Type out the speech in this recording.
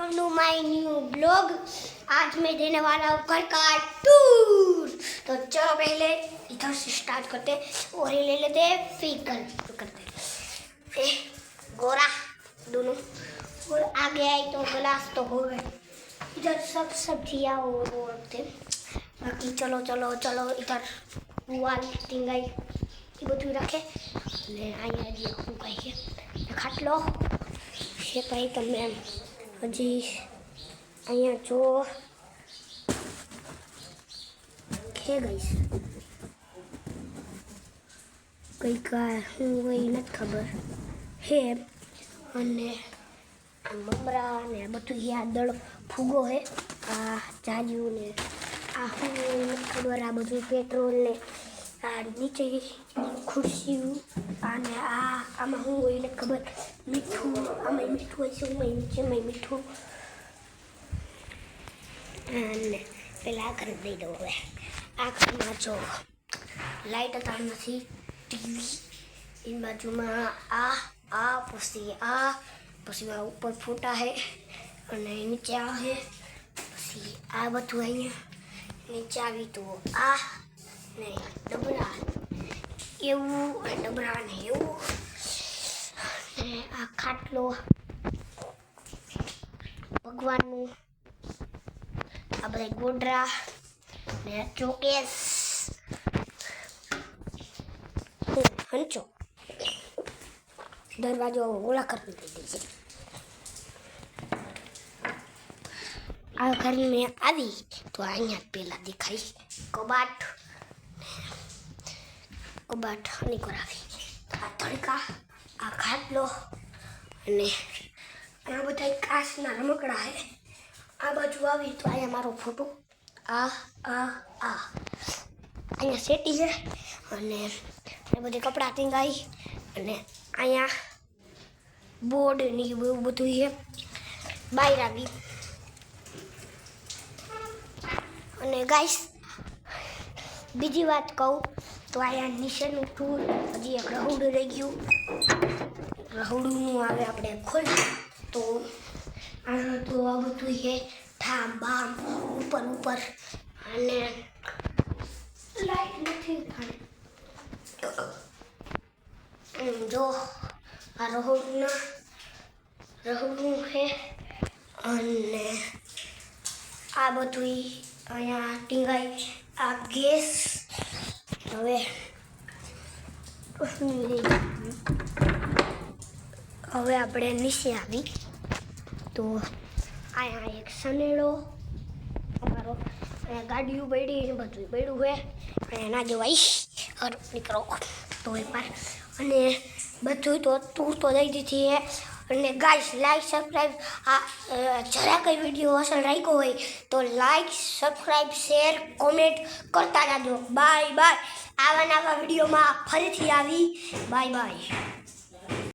Welcome to my new blog. आज मैं देने वाला हूँ घर का टूर। तो चलो पहले इधर से स्टार्ट करते और ये ले लेते हैं फिकल करते गोरा दोनों और आगे आई तो गिलास तो हो गए। इधर सब सब्जियाँ वो रखते बाकी चलो चलो चलो इधर बुआ ટીંગાઈ એ બધું રાખે ને અહીંયા હજી હું કહીએ ખાટલો છે ભાઈ તમે હજી અહીંયા જો કે ગઈશ કંઈક હું એ નથી ખબર હે અને આ મમરા ને બધું આ દળ ફૂગો હે આ જાજુ ને આ હું નથી ખબર આ બધું પેટ્રોલ ને नीचे खुर्सी आने आमा हूँ ये खबर मीठू आमा मीठू ऐसे मैं नीचे मैं मीठू અને પેલા कर दे दो है आखिर में जो लाइट आता नहीं टीवी इन बाजू में आ पसी ऊपर फोटा है और नीचे आ है पसी आ बधु अहीं नीचे आवी तो आ नहीं डबरा एवं डबरा ने एवं आ खाटलो भगवान आ बधा गोडरा ने चोकेस हंचो दरवाजो ओला कर दीजिए। आ घर में आवी तो अहीं पेला दिखाई कबाट कबाट नहीं करावी आ तड़का आ खाटलो अने आ बधा काचना रमकड़ा है आ बाजू आवी तो आया मारो फोटो आ आ आ अँ सेटी है अने बधे कपड़ा टींगाई अने अँ बोर्ड ने बधु है बहार आवी अने गाइस बीजी बात कहूँ तो आया नीचेનું ટૂર હજી એક રહોડું રહી ગયું રહોડું આવે આપણે ખોલ તો આ તો આ બધું છે ઠામ બામ ઉપર ઉપર અને લાઈટ નથી જો આ રહોડું છે અને આ બધું અહીંયા ટીંગાઈ આ ગેસ હવે હવે આપણે નીચે આવી તો અહીંયા એક સનેડો અમારો અહીંયા ગાડીઓ પડી ને બધું પડ્યું હોય અહીંયા ના જવાઈશ હર નીકળો તો એક વાર અને બધું તો તું તો દઈ દીધી હે અને ગાઈસ લાઈક સબસ્ક્રાઈબ જરા કંઈ વિડીયો અસર રાખ્યો હોય તો લાઈક સબસ્ક્રાઈબ શેર કોમેન્ટ કરતા જાજો બાય બાય આવા નવા વિડીયોમાં ફરીથી આવી બાય બાય।